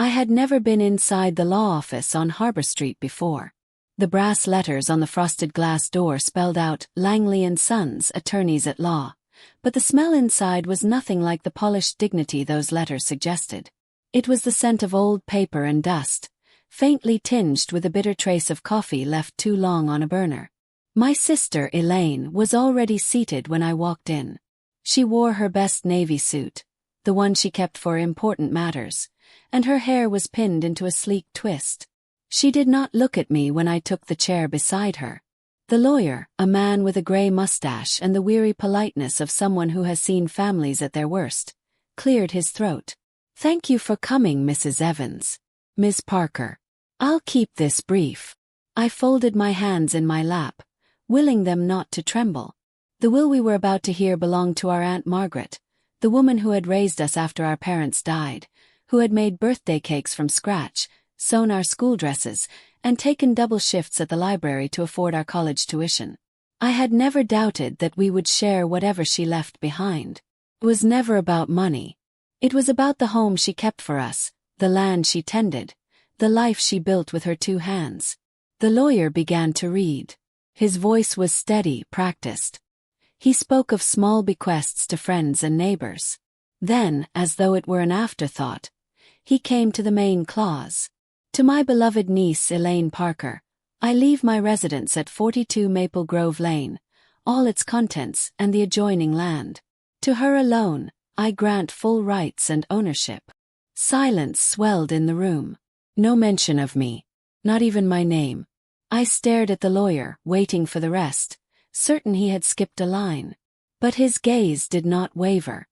I had never been inside the law office on Harbor Street before. The brass letters on the frosted glass door spelled out Langley & Sons, Attorneys at Law, but the smell inside was nothing like the polished dignity those letters suggested. It was the scent of old paper and dust, faintly tinged with a bitter trace of coffee left too long on a burner. My sister, Elaine, was already seated when I walked in. She wore her best navy suit, the one she kept for important matters, and her hair was pinned into a sleek twist. She did not look at me when I took the chair beside her. The lawyer, a man with a gray mustache and the weary politeness of someone who has seen families at their worst, cleared his throat. "Thank you for coming, Mrs. Evans. Miss Parker. I'll keep this brief." I folded my hands in my lap, willing them not to tremble. The will we were about to hear belonged to our Aunt Margaret, the woman who had raised us after our parents died, who had made birthday cakes from scratch, sewn our school dresses, and taken double shifts at the library to afford our college tuition. I had never doubted that we would share whatever she left behind. It was never about money. It was about the home she kept for us, the land she tended, the life she built with her two hands. The lawyer began to read. His voice was steady, practiced. He spoke of small bequests to friends and neighbors. Then, as though it were an afterthought, he came to the main clause. "To my beloved niece Elaine Parker, I leave my residence at 42 Maple Grove Lane, all its contents and the adjoining land. To her alone, I grant full rights and ownership." Silence swelled in the room. No mention of me. Not even my name. I stared at the lawyer, waiting for the rest, certain he had skipped a line. But his gaze did not waver.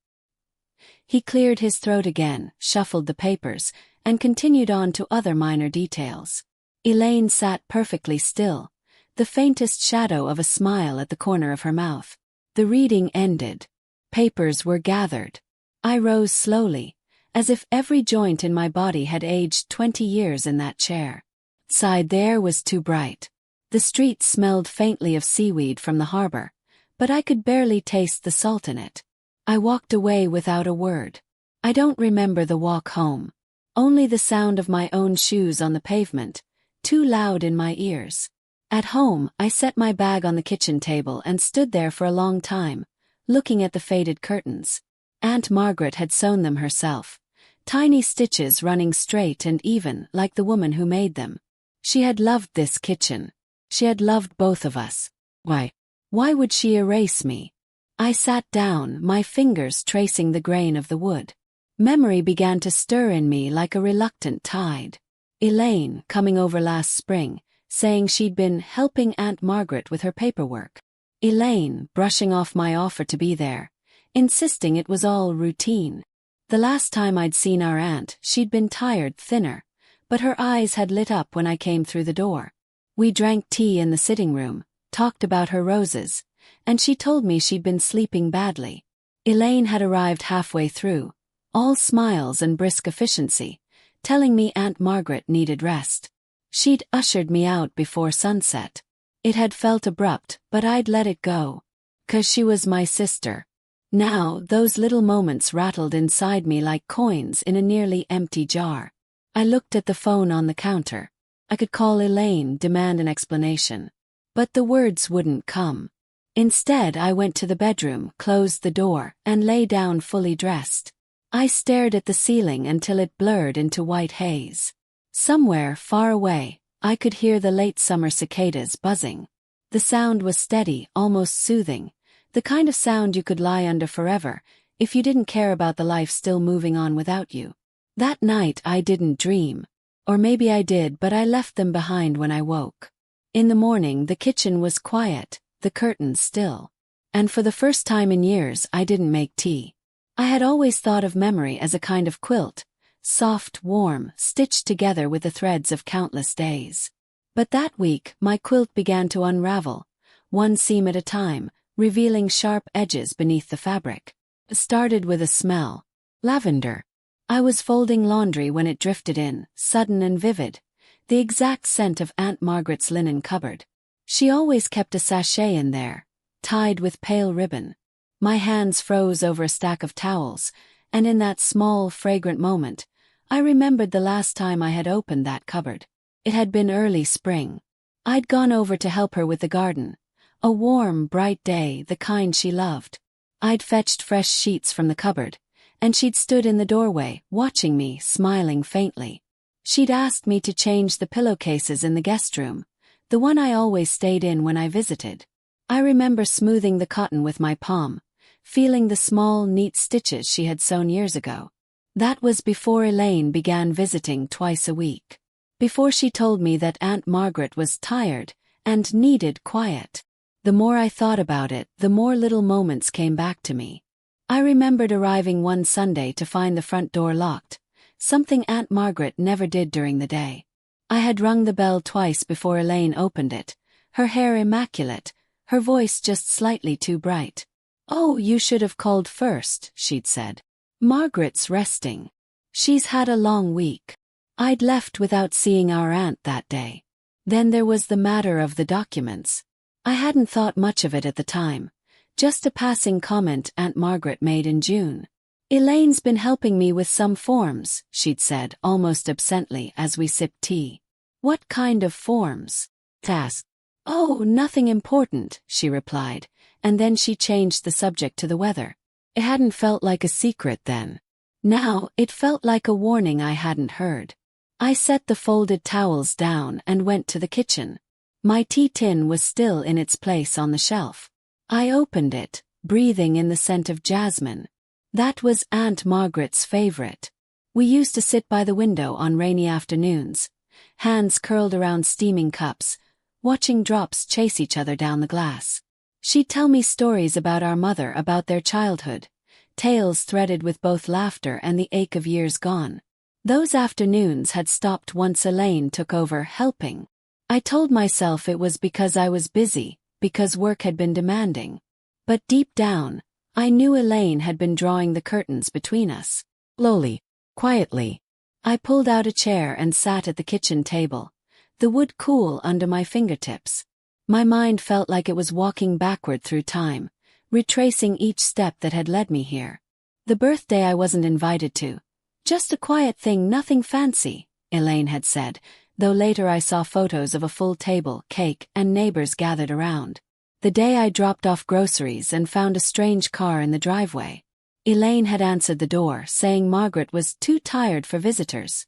He cleared his throat again, shuffled the papers, and continued on to other minor details. Elaine sat perfectly still, the faintest shadow of a smile at the corner of her mouth. The reading ended. Papers were gathered. I rose slowly, as if every joint in my body had aged 20 years in that chair. Outside the air was too bright. The street smelled faintly of seaweed from the harbor, but I could barely taste the salt in it. I walked away without a word. I don't remember the walk home. Only the sound of my own shoes on the pavement, too loud in my ears. At home, I set my bag on the kitchen table and stood there for a long time, looking at the faded curtains. Aunt Margaret had sewn them herself, tiny stitches running straight and even like the woman who made them. She had loved this kitchen. She had loved both of us. Why would she erase me? I sat down, my fingers tracing the grain of the wood. Memory began to stir in me like a reluctant tide. Elaine, coming over last spring, saying she'd been helping Aunt Margaret with her paperwork. Elaine, brushing off my offer to be there, insisting it was all routine. The last time I'd seen our aunt, she'd been tired, thinner, but her eyes had lit up when I came through the door. We drank tea in the sitting room, talked about her roses, and she told me she'd been sleeping badly. Elaine had arrived halfway through, all smiles and brisk efficiency, telling me Aunt Margaret needed rest. She'd ushered me out before sunset. It had felt abrupt, but I'd let it go. 'Cause she was my sister. Now, those little moments rattled inside me like coins in a nearly empty jar. I looked at the phone on the counter. I could call Elaine, demand an explanation. But the words wouldn't come. Instead, I went to the bedroom, closed the door, and lay down fully dressed. I stared at the ceiling until it blurred into white haze. Somewhere, far away, I could hear the late summer cicadas buzzing. The sound was steady, almost soothing, the kind of sound you could lie under forever, if you didn't care about the life still moving on without you. That night I didn't dream. Or maybe I did, but I left them behind when I woke. In the morning the kitchen was quiet, the curtains still. And for the first time in years I didn't make tea. I had always thought of memory as a kind of quilt, soft, warm, stitched together with the threads of countless days. But that week my quilt began to unravel, one seam at a time, revealing sharp edges beneath the fabric. It started with a smell. Lavender. I was folding laundry when it drifted in, sudden and vivid, the exact scent of Aunt Margaret's linen cupboard. She always kept a sachet in there, tied with pale ribbon. My hands froze over a stack of towels, and in that small, fragrant moment, I remembered the last time I had opened that cupboard. It had been early spring. I'd gone over to help her with the garden. A warm, bright day, the kind she loved. I'd fetched fresh sheets from the cupboard, and she'd stood in the doorway, watching me, smiling faintly. She'd asked me to change the pillowcases in the guest room, the one I always stayed in when I visited. I remember smoothing the cotton with my palm, feeling the small, neat stitches she had sewn years ago. That was before Elaine began visiting twice a week. Before she told me that Aunt Margaret was tired and needed quiet. The more I thought about it, the more little moments came back to me. I remembered arriving one Sunday to find the front door locked, something Aunt Margaret never did during the day. I had rung the bell twice before Elaine opened it, her hair immaculate, her voice just slightly too bright. "Oh, you should have called first," she'd said. "Margaret's resting. She's had a long week." I'd left without seeing our aunt that day. Then there was the matter of the documents. I hadn't thought much of it at the time, just a passing comment Aunt Margaret made in June. "Elaine's been helping me with some forms," she'd said almost absently as we sipped tea. "What kind of forms?" asked. "Oh, nothing important," she replied, and then she changed the subject to the weather. It hadn't felt like a secret then. Now, it felt like a warning I hadn't heard. I set the folded towels down and went to the kitchen. My tea tin was still in its place on the shelf. I opened it, breathing in the scent of jasmine. That was Aunt Margaret's favorite. We used to sit by the window on rainy afternoons, hands curled around steaming cups, watching drops chase each other down the glass. She'd tell me stories about our mother, about their childhood, tales threaded with both laughter and the ache of years gone. Those afternoons had stopped once Elaine took over helping. I told myself it was because I was busy, because work had been demanding. But deep down, I knew Elaine had been drawing the curtains between us. Slowly, quietly, I pulled out a chair and sat at the kitchen table, the wood cool under my fingertips. My mind felt like it was walking backward through time, retracing each step that had led me here. The birthday I wasn't invited to. "Just a quiet thing, nothing fancy," Elaine had said, though later I saw photos of a full table, cake, and neighbors gathered around. The day I dropped off groceries and found a strange car in the driveway. Elaine had answered the door, saying Margaret was too tired for visitors.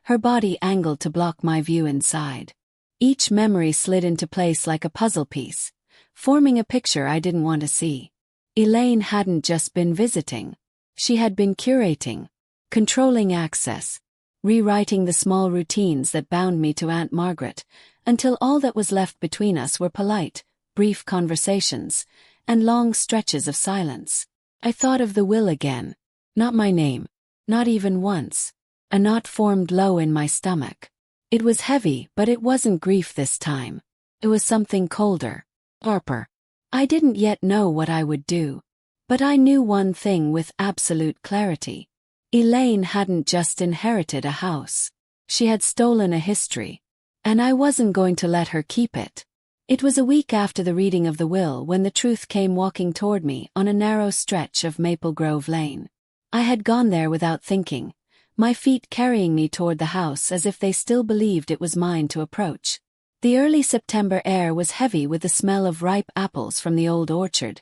Her body angled to block my view inside. Each memory slid into place like a puzzle piece, forming a picture I didn't want to see. Elaine hadn't just been visiting. She had been curating, controlling access, rewriting the small routines that bound me to Aunt Margaret, until all that was left between us were polite, brief conversations, and long stretches of silence. I thought of the will again. Not my name. Not even once. A knot formed low in my stomach. It was heavy, but it wasn't grief this time. It was something colder. Harper. I didn't yet know what I would do. But I knew one thing with absolute clarity. Elaine hadn't just inherited a house. She had stolen a history. And I wasn't going to let her keep it. It was a week after the reading of the will when the truth came walking toward me on a narrow stretch of Maple Grove Lane. I had gone there without thinking, my feet carrying me toward the house as if they still believed it was mine to approach. The early September air was heavy with the smell of ripe apples from the old orchard,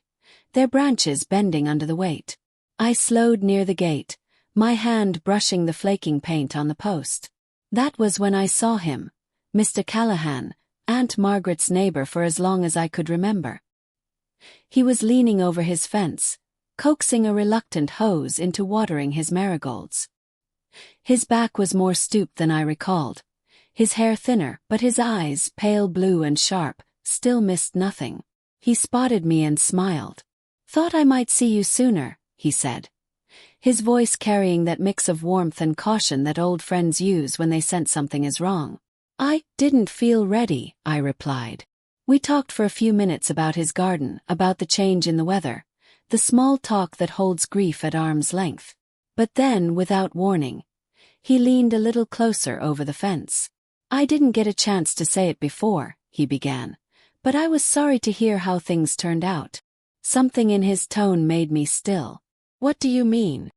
their branches bending under the weight. I slowed near the gate, my hand brushing the flaking paint on the post. That was when I saw him, Mr. Callahan, Aunt Margaret's neighbor for as long as I could remember. He was leaning over his fence, coaxing a reluctant hose into watering his marigolds. His back was more stooped than I recalled, his hair thinner, but his eyes, pale blue and sharp, still missed nothing. He spotted me and smiled. "Thought I might see you sooner," he said, his voice carrying that mix of warmth and caution that old friends use when they sense something is wrong. "I didn't feel ready," I replied. We talked for a few minutes about his garden, about the change in the weather, the small talk that holds grief at arm's length. But then, without warning, he leaned a little closer over the fence. "I didn't get a chance to say it before," he began, "but I was sorry to hear how things turned out." Something in his tone made me still. "What do you mean?"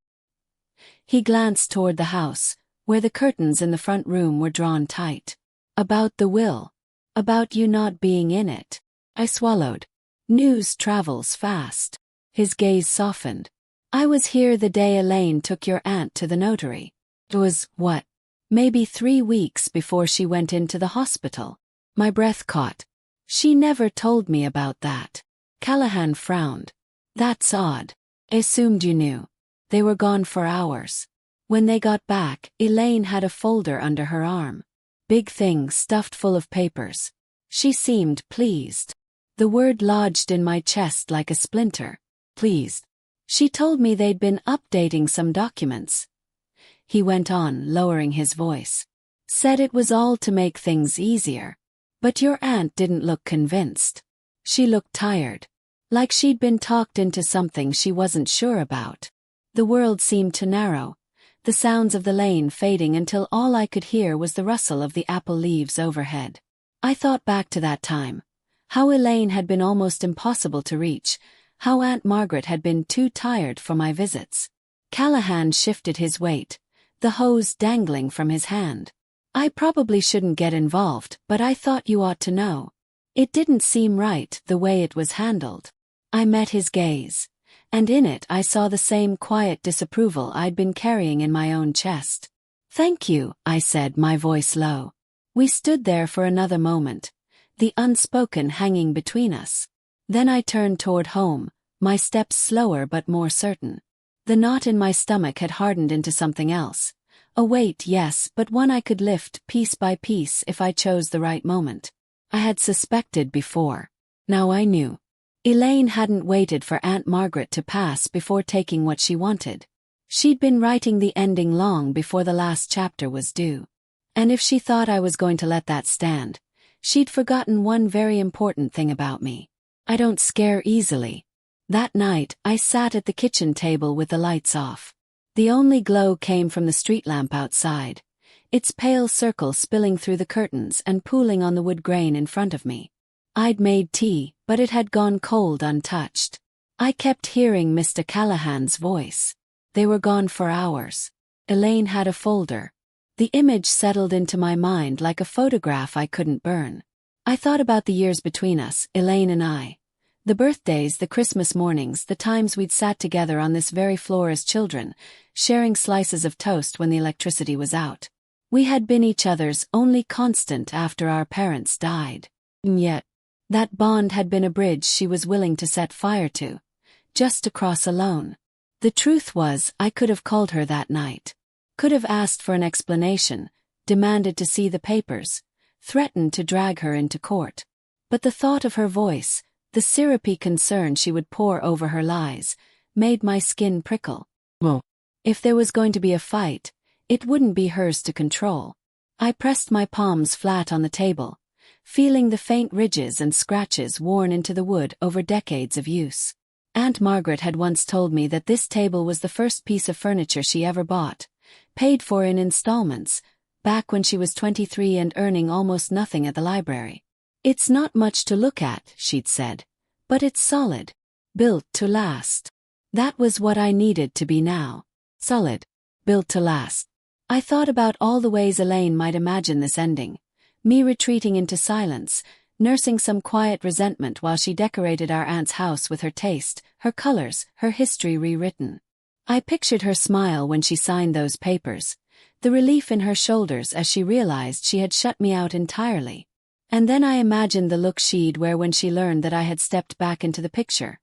He glanced toward the house, where the curtains in the front room were drawn tight. About the will. About you not being in it. I swallowed. News travels fast. His gaze softened. I was here the day Elaine took your aunt to the notary. It was, what? Maybe 3 weeks before she went into the hospital. My breath caught. She never told me about that. Callahan frowned. That's odd. I assumed you knew. They were gone for hours. When they got back, Elaine had a folder under her arm. Big thing stuffed full of papers. She seemed pleased. The word lodged in my chest like a splinter. Pleased. She told me they'd been updating some documents. He went on, lowering his voice. Said it was all to make things easier. But your aunt didn't look convinced. She looked tired. Like she'd been talked into something she wasn't sure about. The world seemed to narrow, the sounds of the lane fading until all I could hear was the rustle of the apple leaves overhead. I thought back to that time. How Elaine had been almost impossible to reach, how Aunt Margaret had been too tired for my visits. Callahan shifted his weight, the hose dangling from his hand. I probably shouldn't get involved, but I thought you ought to know. It didn't seem right the way it was handled. I met his gaze, and in it I saw the same quiet disapproval I'd been carrying in my own chest. Thank you, I said, my voice low. We stood there for another moment, the unspoken hanging between us. Then I turned toward home, my steps slower but more certain. The knot in my stomach had hardened into something else. A weight, yes, but one I could lift piece by piece if I chose the right moment. I had suspected before. Now I knew. Elaine hadn't waited for Aunt Margaret to pass before taking what she wanted. She'd been writing the ending long before the last chapter was due. And if she thought I was going to let that stand, she'd forgotten one very important thing about me. I don't scare easily. That night, I sat at the kitchen table with the lights off. The only glow came from the street lamp outside, its pale circle spilling through the curtains and pooling on the wood grain in front of me. I'd made tea, but it had gone cold untouched. I kept hearing Mr. Callahan's voice. They were gone for hours. Elaine had a folder. The image settled into my mind like a photograph I couldn't burn. I thought about the years between us, Elaine and I. The birthdays, the Christmas mornings, the times we'd sat together on this very floor as children, sharing slices of toast when the electricity was out. We had been each other's only constant after our parents died. And yet, that bond had been a bridge she was willing to set fire to, just to cross alone. The truth was, I could have called her that night. Could have asked for an explanation, demanded to see the papers, threatened to drag her into court. But the thought of her voice, the syrupy concern she would pour over her lies, made my skin prickle. Well, if there was going to be a fight, it wouldn't be hers to control. I pressed my palms flat on the table, feeling the faint ridges and scratches worn into the wood over decades of use. Aunt Margaret had once told me that this table was the first piece of furniture she ever bought, paid for in installments, back when she was 23 and earning almost nothing at the library. It's not much to look at, she'd said, but it's solid, built to last. That was what I needed to be now. Solid, built to last. I thought about all the ways Elaine might imagine this ending, me retreating into silence, nursing some quiet resentment while she decorated our aunt's house with her taste, her colors, her history rewritten. I pictured her smile when she signed those papers, the relief in her shoulders as she realized she had shut me out entirely. And then I imagined the look she'd wear when she learned that I had stepped back into the picture.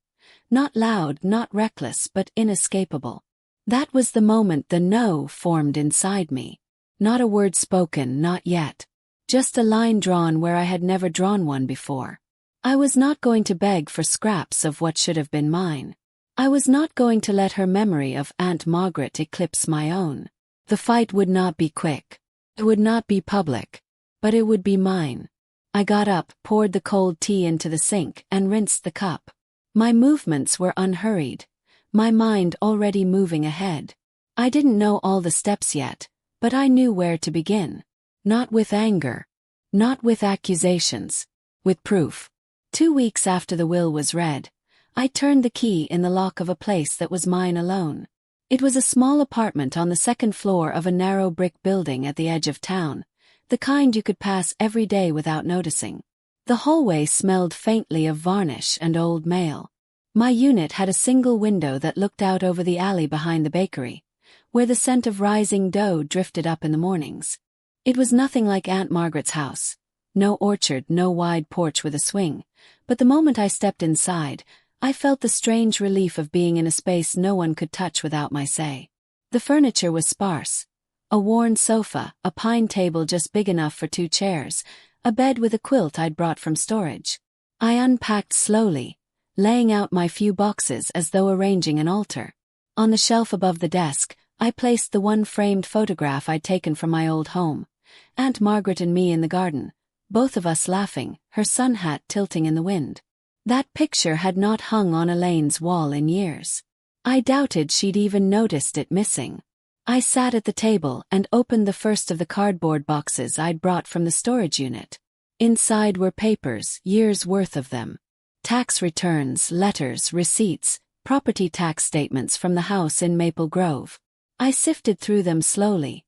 Not loud, not reckless, but inescapable. That was the moment the no formed inside me. Not a word spoken, not yet. Just a line drawn where I had never drawn one before. I was not going to beg for scraps of what should have been mine. I was not going to let her memory of Aunt Margaret eclipse my own. The fight would not be quick. It would not be public. But it would be mine. I got up, poured the cold tea into the sink, and rinsed the cup. My movements were unhurried, my mind already moving ahead. I didn't know all the steps yet, but I knew where to begin. Not with anger. Not with accusations. With proof. 2 weeks after the will was read, I turned the key in the lock of a place that was mine alone. It was a small apartment on the second floor of a narrow brick building at the edge of town, the kind you could pass every day without noticing. The hallway smelled faintly of varnish and old mail. My unit had a single window that looked out over the alley behind the bakery, where the scent of rising dough drifted up in the mornings. It was nothing like Aunt Margaret's house. No orchard, no wide porch with a swing, but the moment I stepped inside, I felt the strange relief of being in a space no one could touch without my say. The furniture was sparse. A worn sofa, a pine table just big enough for 2 chairs, a bed with a quilt I'd brought from storage. I unpacked slowly, laying out my few boxes as though arranging an altar. On the shelf above the desk, I placed the one framed photograph I'd taken from my old home. Aunt Margaret and me in the garden, both of us laughing, her sun hat tilting in the wind. That picture had not hung on Elaine's wall in years. I doubted she'd even noticed it missing. I sat at the table and opened the first of the cardboard boxes I'd brought from the storage unit. Inside were papers, years' worth of them. Tax returns, letters, receipts, property tax statements from the house in Maple Grove. I sifted through them slowly,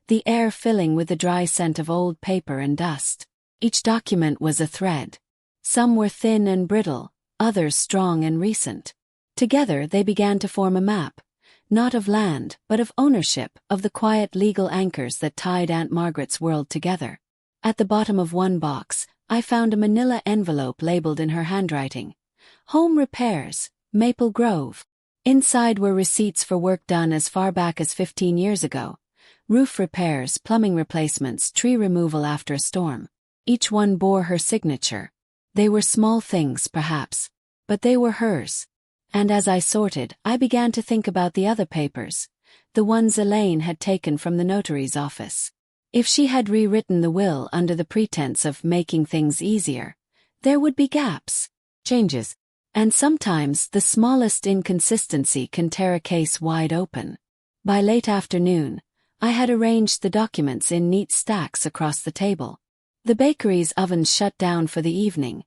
the air filling with the dry scent of old paper and dust. Each document was a thread. Some were thin and brittle, others strong and recent. Together they began to form a map, not of land, but of ownership, of the quiet legal anchors that tied Aunt Margaret's world together. At the bottom of one box, I found a manila envelope labeled in her handwriting. Home repairs, Maple Grove. Inside were receipts for work done as far back as 15 years ago. Roof repairs, plumbing replacements, tree removal after a storm. Each one bore her signature. They were small things, perhaps, but they were hers. And as I sorted, I began to think about the other papers, the ones Elaine had taken from the notary's office. If she had rewritten the will under the pretense of making things easier, there would be gaps, changes, and sometimes the smallest inconsistency can tear a case wide open. By late afternoon, I had arranged the documents in neat stacks across the table. The bakery's ovens shut down for the evening,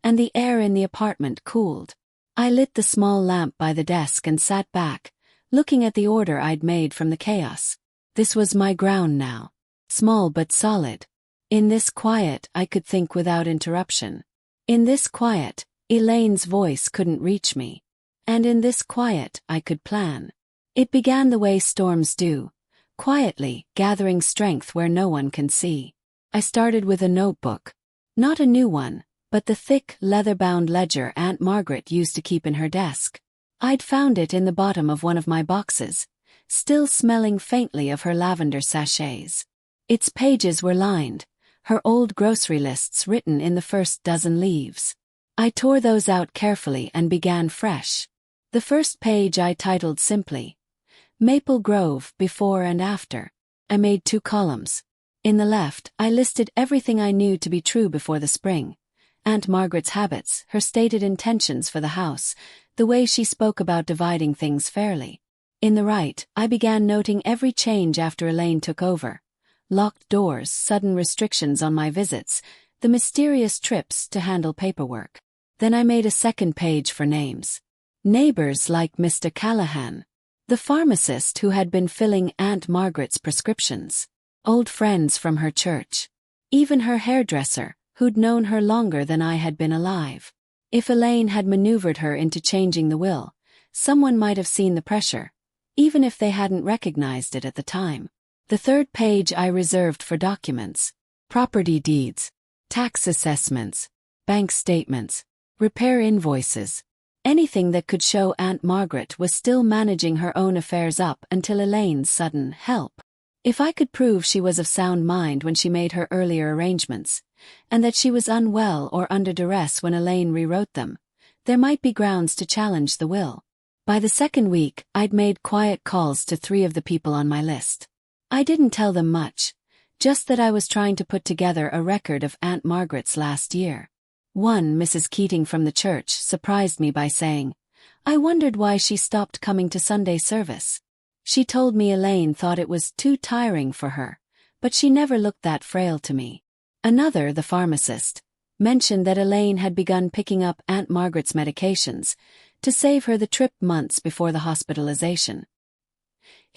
and the air in the apartment cooled. I lit the small lamp by the desk and sat back, looking at the order I'd made from the chaos. This was my ground now. Small but solid. In this quiet, I could think without interruption. In this quiet, Elaine's voice couldn't reach me. And in this quiet, I could plan. It began the way storms do, quietly, gathering strength where no one can see. I started with a notebook. Not a new one, but the thick, leather-bound ledger Aunt Margaret used to keep in her desk. I'd found it in the bottom of one of my boxes, still smelling faintly of her lavender sachets. Its pages were lined, her old grocery lists written in the first dozen leaves. I tore those out carefully and began fresh. The first page I titled simply, Maple Grove Before and After. I made 2 columns. In the left, I listed everything I knew to be true before the spring. Aunt Margaret's habits, her stated intentions for the house, the way she spoke about dividing things fairly. In the right, I began noting every change after Elaine took over. Locked doors, sudden restrictions on my visits, the mysterious trips to handle paperwork. Then I made a second page for names. Neighbors like Mr. Callahan, the pharmacist who had been filling Aunt Margaret's prescriptions. Old friends from her church. Even her hairdresser, who'd known her longer than I had been alive. If Elaine had maneuvered her into changing the will, someone might have seen the pressure, even if they hadn't recognized it at the time. The third page I reserved for documents. Property deeds, tax assessments, bank statements, repair invoices. Anything that could show Aunt Margaret was still managing her own affairs up until Elaine's sudden help. If I could prove she was of sound mind when she made her earlier arrangements, and that she was unwell or under duress when Elaine rewrote them, there might be grounds to challenge the will. By the second week, I'd made quiet calls to 3 of the people on my list. I didn't tell them much, just that I was trying to put together a record of Aunt Margaret's last year. One, Mrs. Keating from the church, surprised me by saying, "I wondered why she stopped coming to Sunday service." She told me Elaine thought it was too tiring for her, but she never looked that frail to me. Another, the pharmacist, mentioned that Elaine had begun picking up Aunt Margaret's medications to save her the trip months before the hospitalization.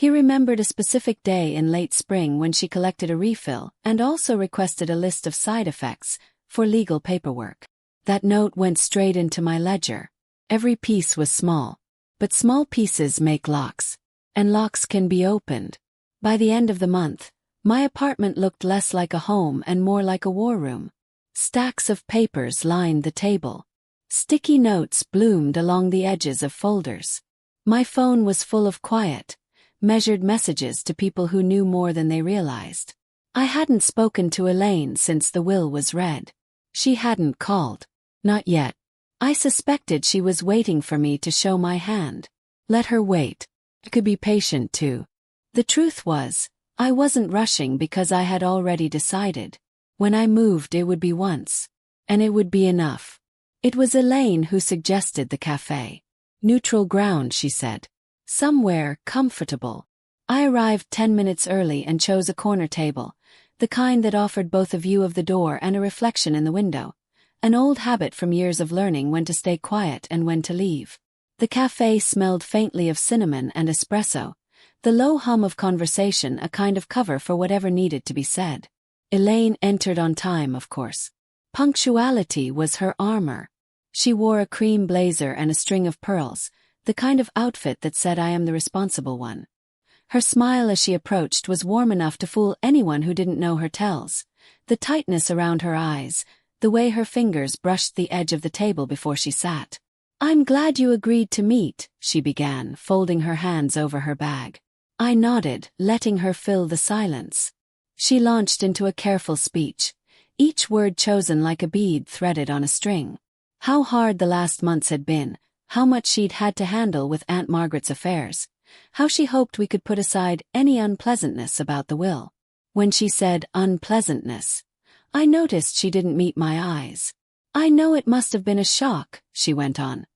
He remembered a specific day in late spring when she collected a refill and also requested a list of side effects for legal paperwork. That note went straight into my ledger. Every piece was small, but small pieces make locks, and locks can be opened. By the end of the month, my apartment looked less like a home and more like a war room. Stacks of papers lined the table. Sticky notes bloomed along the edges of folders. My phone was full of quiet, measured messages to people who knew more than they realized. I hadn't spoken to Elaine since the will was read. She hadn't called. Not yet. I suspected she was waiting for me to show my hand. Let her wait. I could be patient too. The truth was, I wasn't rushing because I had already decided. When I moved it would be once. And it would be enough. It was Elaine who suggested the cafe. Neutral ground, she said. Somewhere comfortable. I arrived 10 minutes early and chose a corner table, the kind that offered both a view of the door and a reflection in the window. An old habit from years of learning when to stay quiet and when to leave. The cafe smelled faintly of cinnamon and espresso, the low hum of conversation a kind of cover for whatever needed to be said. Elaine entered on time, of course. Punctuality was her armor. She wore a cream blazer and a string of pearls, the kind of outfit that said I am the responsible one. Her smile as she approached was warm enough to fool anyone who didn't know her tells. The tightness around her eyes, the way her fingers brushed the edge of the table before she sat. "I'm glad you agreed to meet," she began, folding her hands over her bag. I nodded, letting her fill the silence. She launched into a careful speech, each word chosen like a bead threaded on a string. How hard the last months had been, how much she'd had to handle with Aunt Margaret's affairs, how she hoped we could put aside any unpleasantness about the will. When she said unpleasantness, I noticed she didn't meet my eyes. "I know it must have been a shock," she went on,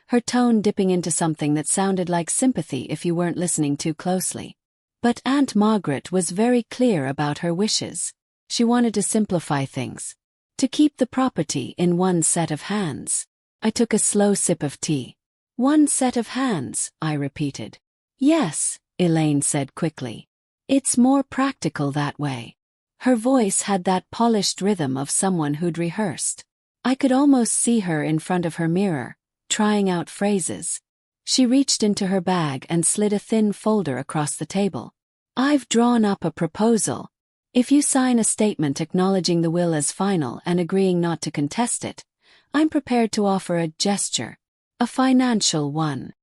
her tone dipping into something that sounded like sympathy if you weren't listening too closely. But Aunt Margaret was very clear about her wishes. She wanted to simplify things. To keep the property in one set of hands. I took a slow sip of tea. "One set of hands," I repeated. "Yes," Elaine said quickly. "It's more practical that way." Her voice had that polished rhythm of someone who'd rehearsed. I could almost see her in front of her mirror, trying out phrases. She reached into her bag and slid a thin folder across the table. "I've drawn up a proposal. If you sign a statement acknowledging the will as final and agreeing not to contest it, I'm prepared to offer a gesture. A financial one."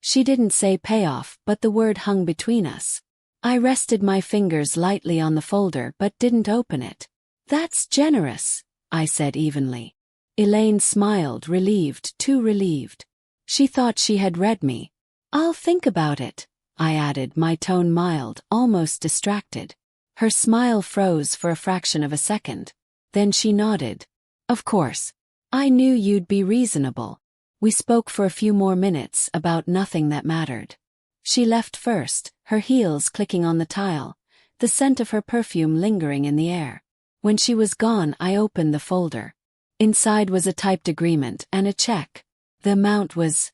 She didn't say payoff, but the word hung between us. I rested my fingers lightly on the folder but didn't open it. "That's generous," I said evenly. Elaine smiled, relieved, too relieved. She thought she had read me. "I'll think about it," I added, my tone mild, almost distracted. Her smile froze for a fraction of a second. Then she nodded. "Of course. I knew you'd be reasonable." We spoke for a few more minutes about nothing that mattered. She left first, her heels clicking on the tile, the scent of her perfume lingering in the air. When she was gone, I opened the folder. Inside was a typed agreement and a check. The amount was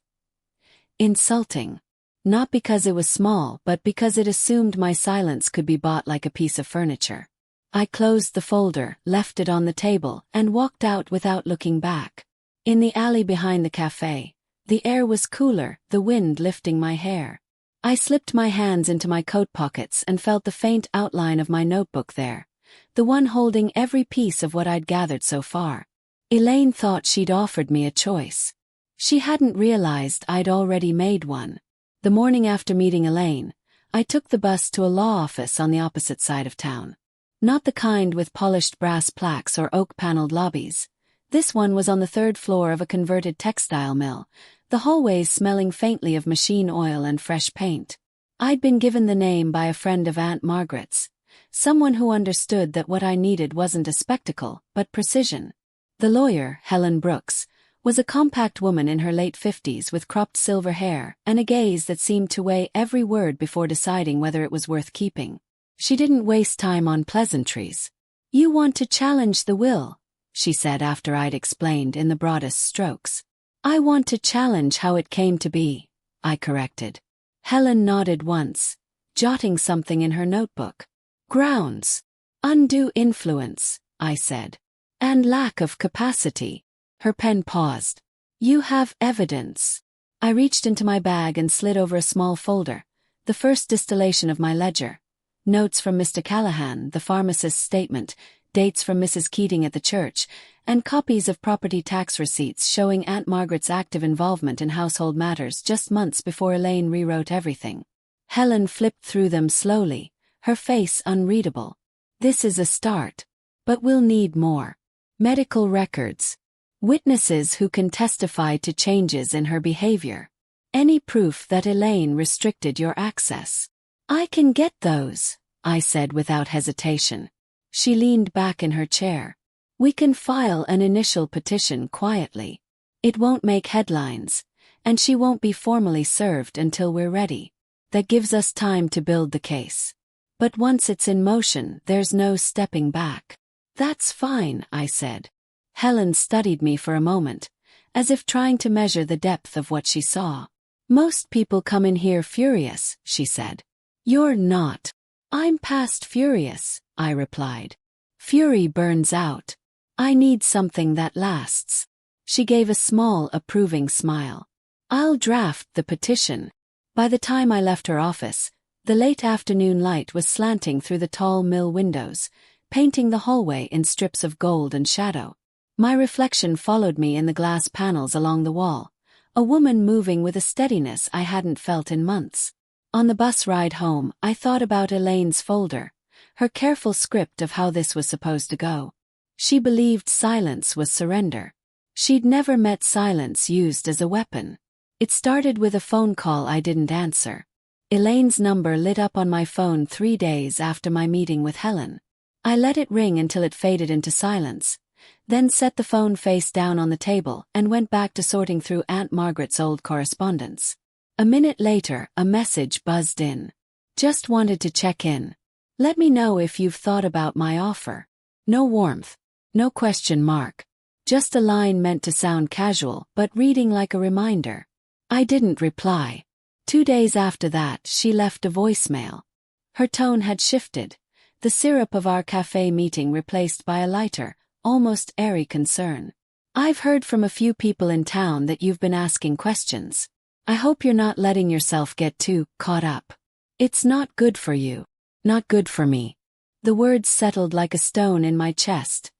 insulting. Not because it was small, but because it assumed my silence could be bought like a piece of furniture. I closed the folder, left it on the table, and walked out without looking back. In the alley behind the cafe, the air was cooler, the wind lifting my hair. I slipped my hands into my coat pockets and felt the faint outline of my notebook there, the one holding every piece of what I'd gathered so far. Elaine thought she'd offered me a choice. She hadn't realized I'd already made one. The morning after meeting Elaine, I took the bus to a law office on the opposite side of town. Not the kind with polished brass plaques or oak-paneled lobbies. This one was on the third floor of a converted textile mill, the hallways smelling faintly of machine oil and fresh paint. I'd been given the name by a friend of Aunt Margaret's, someone who understood that what I needed wasn't a spectacle, but precision. The lawyer, Helen Brooks, was a compact woman in her late 50s with cropped silver hair and a gaze that seemed to weigh every word before deciding whether it was worth keeping. She didn't waste time on pleasantries. "You want to challenge the will," she said after I'd explained in the broadest strokes. "I want to challenge how it came to be," I corrected. Helen nodded once. jotting something in her notebook. Grounds. Undue influence, I said. And lack of capacity. Her pen paused. You have evidence. I reached into my bag and slid over a small folder, the first distillation of my ledger. Notes from Mr. Callahan, the pharmacist's statement, dates from Mrs. Keating at the church, and copies of property tax receipts showing Aunt Margaret's active involvement in household matters just months before Elaine rewrote everything. Helen flipped through them slowly, her face unreadable. This is a start. But we'll need more. Medical records. Witnesses who can testify to changes in her behavior. Any proof that Elaine restricted your access. I can get those, I said without hesitation. She leaned back in her chair. We can file an initial petition quietly. It won't make headlines, and she won't be formally served until we're ready. That gives us time to build the case. But once it's in motion, there's no stepping back. That's fine, I said. Helen studied me for a moment, as if trying to measure the depth of what she saw. Most people come in here furious, she said. You're not. I'm past furious, I replied. Fury burns out. I need something that lasts. She gave a small, approving smile. I'll draft the petition. By the time I left her office, the late afternoon light was slanting through the tall mill windows, painting the hallway in strips of gold and shadow. My reflection followed me in the glass panels along the wall, a woman moving with a steadiness I hadn't felt in months. On the bus ride home, I thought about Elaine's folder, her careful script of how this was supposed to go. She believed silence was surrender. She'd never met silence used as a weapon. It started with a phone call I didn't answer. Elaine's number lit up on my phone 3 days after my meeting with Helen. I let it ring until it faded into silence, then set the phone face down on the table and went back to sorting through Aunt Margaret's old correspondence. A minute later, a message buzzed in. Just wanted to check in. Let me know if you've thought about my offer. No warmth. No question mark. Just a line meant to sound casual, but reading like a reminder. I didn't reply. 2 days after that, she left a voicemail. Her tone had shifted, the syrup of our cafe meeting replaced by a lighter, almost airy concern. I've heard from a few people in town that you've been asking questions. I hope you're not letting yourself get too caught up. It's not good for you. Not good for me. The words settled like a stone in my chest.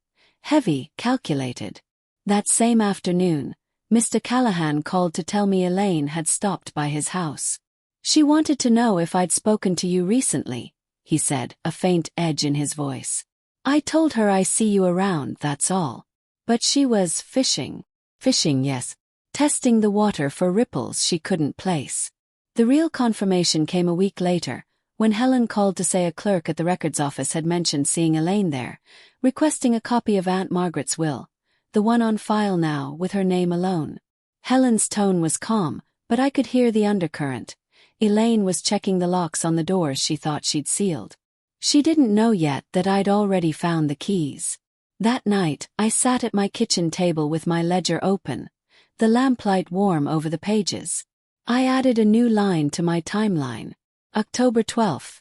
Heavy, calculated. That same afternoon, Mr. Callahan called to tell me Elaine had stopped by his house. She wanted to know if I'd spoken to you recently, he said, a faint edge in his voice. I told her I see you around, that's all. But she was fishing. Fishing, yes. Testing the water for ripples she couldn't place. The real confirmation came a week later, when Helen called to say a clerk at the records office had mentioned seeing Elaine there, requesting a copy of Aunt Margaret's will, the one on file now with her name alone. Helen's tone was calm, but I could hear the undercurrent. Elaine was checking the locks on the doors she thought she'd sealed. She didn't know yet that I'd already found the keys. That night, I sat at my kitchen table with my ledger open, the lamplight warm over the pages. I added a new line to my timeline. October 12th.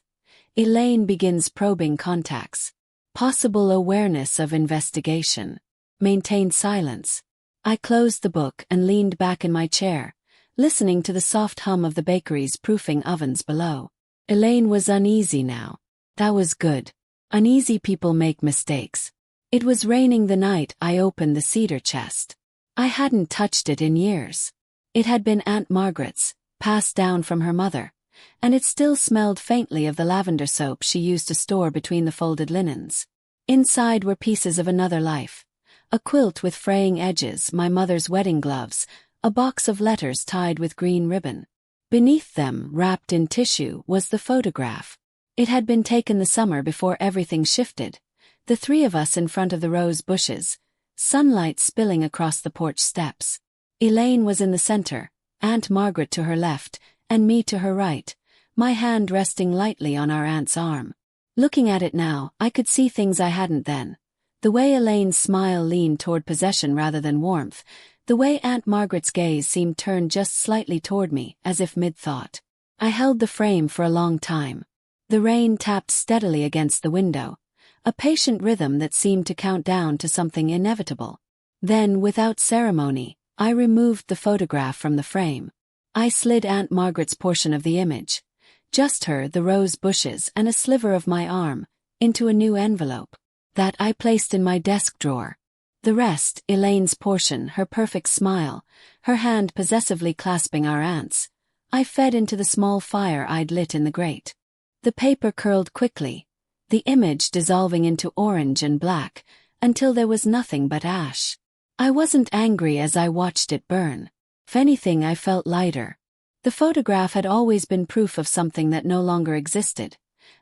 Elaine begins probing contacts. Possible awareness of investigation. Maintained silence. I closed the book and leaned back in my chair, listening to the soft hum of the bakery's proofing ovens below. Elaine was uneasy now. That was good. Uneasy people make mistakes. It was raining the night I opened the cedar chest. I hadn't touched it in years. It had been Aunt Margaret's, passed down from her mother, and it still smelled faintly of the lavender soap she used to store between the folded linens. Inside were pieces of another life. A quilt with fraying edges, my mother's wedding gloves, a box of letters tied with green ribbon. Beneath them, wrapped in tissue, was the photograph. It had been taken the summer before everything shifted, the three of us in front of the rose bushes, sunlight spilling across the porch steps. Elaine was in the center, Aunt Margaret to her left, and me to her right, my hand resting lightly on our aunt's arm. Looking at it now, I could see things I hadn't then. The way Elaine's smile leaned toward possession rather than warmth, the way Aunt Margaret's gaze seemed turned just slightly toward me, as if mid-thought. I held the frame for a long time. The rain tapped steadily against the window, a patient rhythm that seemed to count down to something inevitable. Then, without ceremony, I removed the photograph from the frame. I slid Aunt Margaret's portion of the image, just her, the rose bushes, and a sliver of my arm, into a new envelope that I placed in my desk drawer. The rest, Elaine's portion, her perfect smile, her hand possessively clasping our aunt's, I fed into the small fire I'd lit in the grate. The paper curled quickly, the image dissolving into orange and black, until there was nothing but ash. I wasn't angry as I watched it burn. If anything, I felt lighter. The photograph had always been proof of something that no longer existed,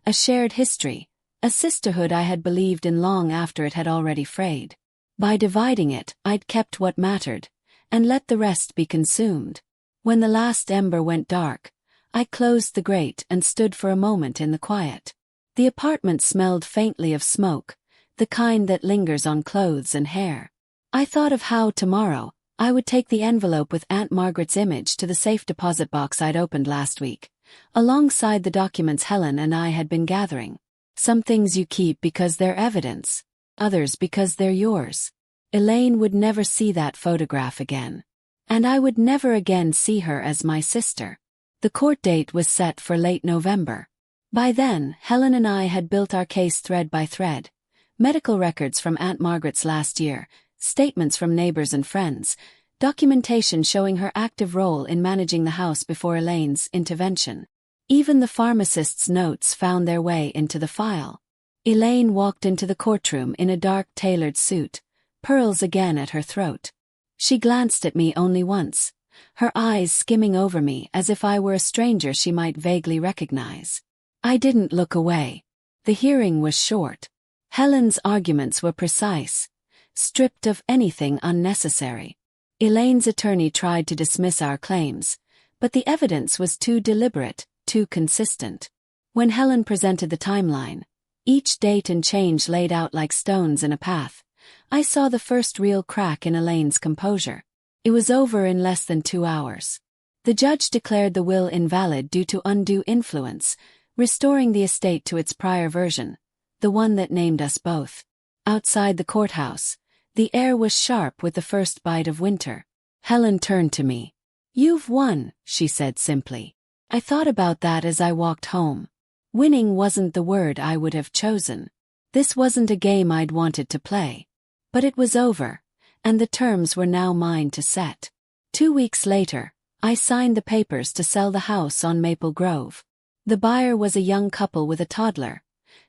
a shared history, a sisterhood I had believed in long after it had already frayed. By dividing it, I'd kept what mattered, and let the rest be consumed. When the last ember went dark, I closed the grate and stood for a moment in the quiet. The apartment smelled faintly of smoke, the kind that lingers on clothes and hair. I thought of how tomorrow I would take the envelope with Aunt Margaret's image to the safe deposit box I'd opened last week, alongside the documents Helen and I had been gathering. Some things you keep because they're evidence, others because they're yours. Elaine would never see that photograph again. And I would never again see her as my sister. The court date was set for late November. By then, Helen and I had built our case thread by thread. Medical records from Aunt Margaret's last year, statements from neighbors and friends, documentation showing her active role in managing the house before Elaine's intervention. Even the pharmacist's notes found their way into the file. Elaine walked into the courtroom in a dark tailored suit, pearls again at her throat. She glanced at me only once, her eyes skimming over me as if I were a stranger she might vaguely recognize. I didn't look away. The hearing was short. Helen's arguments were precise, stripped of anything unnecessary. Elaine's attorney tried to dismiss our claims, but the evidence was too deliberate, too consistent. When Helen presented the timeline, each date and change laid out like stones in a path, I saw the first real crack in Elaine's composure. It was over in less than 2 hours. The judge declared the will invalid due to undue influence, restoring the estate to its prior version, the one that named us both. Outside the courthouse, the air was sharp with the first bite of winter. Helen turned to me. "You've won," she said simply. I thought about that as I walked home. Winning wasn't the word I would have chosen. This wasn't a game I'd wanted to play. But it was over, and the terms were now mine to set. 2 weeks later, I signed the papers to sell the house on Maple Grove. The buyer was a young couple with a toddler.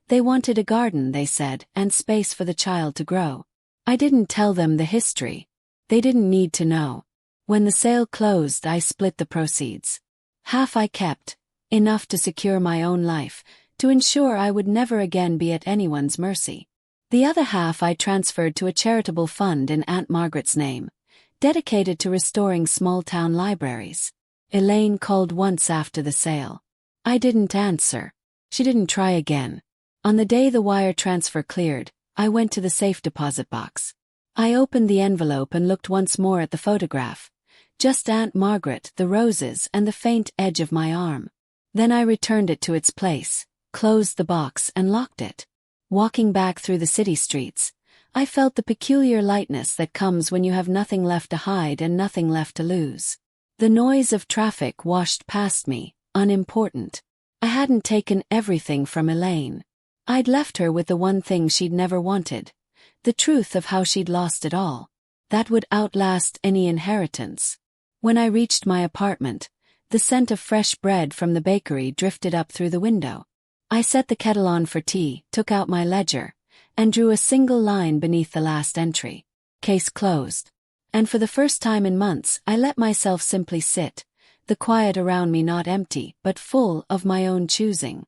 They wanted a garden, they said, and space for the child to grow. I didn't tell them the history. They didn't need to know. When the sale closed, I split the proceeds. Half I kept, enough to secure my own life, to ensure I would never again be at anyone's mercy. The other half I transferred to a charitable fund in Aunt Margaret's name, dedicated to restoring small-town libraries. Elaine called once after the sale. I didn't answer. She didn't try again. On the day the wire transfer cleared, I went to the safe deposit box. I opened the envelope and looked once more at the photograph. Just Aunt Margaret, the roses, and the faint edge of my arm. Then I returned it to its place, closed the box, and locked it. Walking back through the city streets, I felt the peculiar lightness that comes when you have nothing left to hide and nothing left to lose. The noise of traffic washed past me, unimportant. I hadn't taken everything from Elaine. I'd left her with the one thing she'd never wanted, the truth of how she'd lost it all. That would outlast any inheritance. When I reached my apartment, the scent of fresh bread from the bakery drifted up through the window. I set the kettle on for tea, took out my ledger, and drew a single line beneath the last entry. Case closed. And for the first time in months, I let myself simply sit, the quiet around me not empty but full of my own choosing.